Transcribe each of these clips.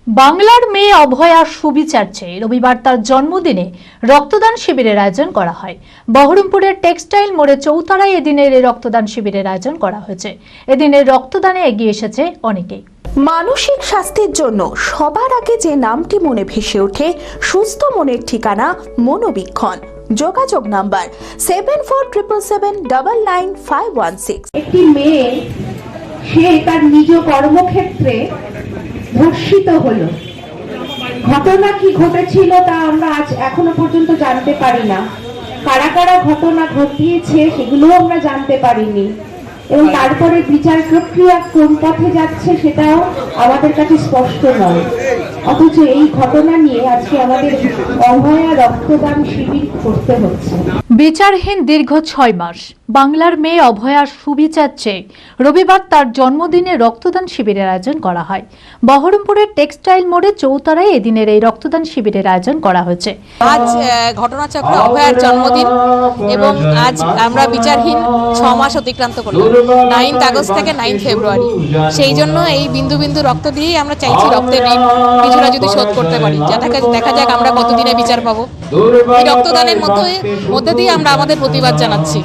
বাংলার মেয়ে অভয়ার সুবিচার চেয়ে রবিবার তার জন্মদিনে রক্তদান শিবিরের আয়োজন করা হয়। বহরমপুরের টেক্সটাইল মোড়ে চৌতারায় এদিনের এই রক্তদান শিবিরের আয়োজন করা হয়েছে। এদিনের রক্তদানে এগিয়ে এসেছে অনেকেই। মানসিক স্বাস্থ্যের জন্য সবার আগে যে নামটি মনে ভেসে ওঠে, সুস্থ মনের ঠিকানা মনোবীক্ষণ। যোগাযোগ নাম্বার 7477799516। একটি মেয়ে সে তার নিজ কর্মক্ষেত্রে ধর্ষিত হলো। ঘটনা কি ঘটেছিল তা আমরা আজ এখনো পর্যন্ত জানতে পারি না। কারা কারা ঘটনা ঘটিয়েছে সেগুলোও আমরা জানতে পারিনি, এবং তারপরে বিচার প্রক্রিয়া কোন পথে যাচ্ছে সেটাও আমাদের কাছে স্পষ্ট নয়। অথচ এই ঘটনা নিয়ে আজকে আমাদের অভয়া রক্তদান শিবির করতে হচ্ছে। বিচারহীন দীর্ঘ 6 মাস বাংলার মেয়ে অভয়ার সুবিচার চেয়ে রবিবার তার জন্মদিনে রক্তদান শিবিরের আয়োজন করা হয়। বহরমপুরের টেক্সটাইল মোড়ে চৌতারায় এদিনের এই রক্তদান শিবিরের আয়োজন করা হয়েছে। আজ ঘটনাচক্রে অভয়ার জন্মদিন এবং আজ আমরা বিচারহীন 6 মাস অতিক্রান্ত করলাম, 9 আগস্ট থেকে 9 ফেব্রুয়ারি। সেই জন্য এই বিন্দু বিন্দু রক্ত দিয়েই আমরা চাইছি রক্তের ঋণ কিছুটা যদি শোধ করতে পারি, দেখা যাক আমরা কতদিনে বিচার পাবো। এই রক্তদানের মধ্যে দিয়ে আমরা আমাদের প্রতিবাদ জানাচ্ছি।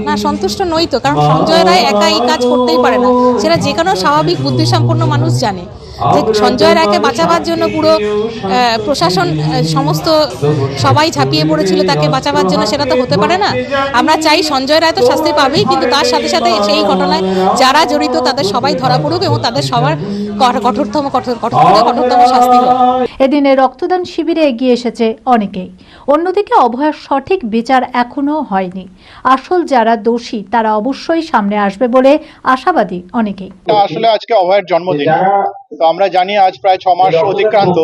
না, সন্তুষ্ট নই তো, কারণ সঞ্জয় রায় একা এই কাজ করতেই পারে না। সেটা যে কোনো স্বাভাবিক বুদ্ধিসম্পন্ন মানুষ জানে যে সঞ্জয় রায়কে বাঁচাবার জন্য পুরো প্রশাসন সমস্ত সবাই ঝাঁপিয়ে পড়েছিল তাকে বাঁচাবার জন্য, সেটা তো হতে পারে না। আমরা চাই সঞ্জয় রায় তো শাস্তি পাবেই, কিন্তু তার সাথে সাথে সেই ঘটনায় যারা জড়িত তাদের সবাই ধরা পড়ুক এবং তাদের সবার কঠোরতম শাস্তি হোক। এদিনে রক্তদান শিবিরে এগিয়ে এসেছে অনেকেই। অন্যদিকে অভয়ার সঠিক বিচার এখনো হয়নি। আসল যারা দোষী তারা অবশ্যই সামনে আসবে বলে আশাবাদী অনেকেই। আসলে আজকে অভয়ার জন্মদিন, তো আমরা জানি আজ প্রায় 6 মাস অতিক্রান্ত।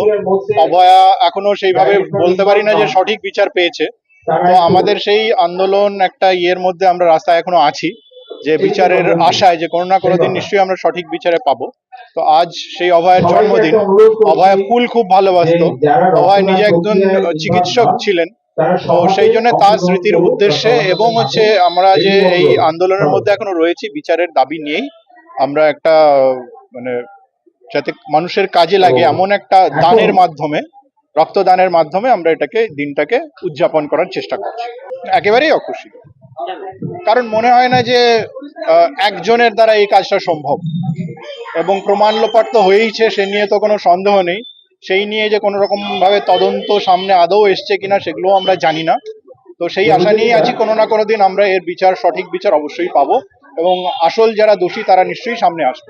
অভয়া এখনো সেইভাবে বলতে পারি না যে সঠিক বিচার পেয়েছে। তো আমাদের সেই আন্দোলন একটা ইয়ের মধ্যে আমরা রাস্তায় এখনো আছি, যে বিচারের আশায় যে কোনো না কোনো দিন নিশ্চয়ই আমরা সঠিক বিচারে পাবো। তো আজ সেই অভয়ের জন্মদিন। অভয়া ফুল খুব ভালোবাসতো। অভয় নিজে একজন চিকিৎসক ছিলেন। তো সেই জন্য তার স্মৃতির উদ্দেশ্যে এবং আমরা যে এই আন্দোলনের মধ্যে এখনো রয়েছি বিচারের দাবি নিয়েই, আমরা একটা যাতে মানুষের কাজে লাগে এমন একটা দানের মাধ্যমে, রক্তদানের মাধ্যমে আমরা দিনটাকে উদযাপন করার চেষ্টা করছি। একেবারেই অখুশি, কারণ মনে হয় না যে একজনের দ্বারা এই কাজটা সম্ভব, এবং প্রমাণ লোপাট তো হয়েইছে, সে নিয়ে তো কোনো সন্দেহ নেই। সেই নিয়ে যে কোনো রকম ভাবে তদন্ত সামনে আদৌ এসছে কিনা সেগুলো আমরা জানি না। তো সেই আশা নিয়ে আছি কোনো না কোনো দিন আমরা এর সঠিক বিচার অবশ্যই পাবো, এবং আসল যারা দোষী তারা নিশ্চয়ই সামনে আসবে।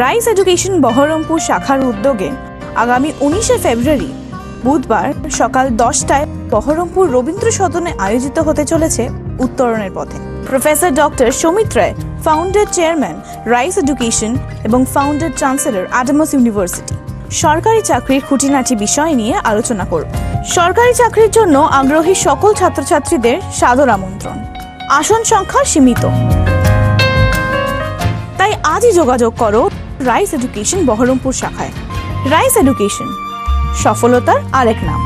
রাইস এডুকেশন বহরমপুর শাখার উদ্যোগে আগামী 19শে ফেব্রুয়ারি বুধবার সকাল 10টায় বহরমপুর রবীন্দ্র সদনে আয়োজিত হতে চলেছে উত্তরণের পথে। প্রফেসর ডক্টর সমিত রায়, ফাউন্ডার চেয়ারম্যান রাইস এডুকেশন এবং ফাউন্ডার চ্যান্সেলর অ্যাডামাস ইউনিভার্সিটি, সরকারি চাকরির খুঁটিনাটি বিষয় নিয়ে আলোচনা করব। সরকারি চাকরির জন্য আগ্রহী সকল ছাত্রছাত্রীদের সাদর আমন্ত্রণ। আসন সংখ্যা সীমিত, তাই আজই যোগাযোগ করো রাইস এডুকেশন বহরমপুর শাখায়। রাইস এডুকেশন, সফলতার আরেক নাম।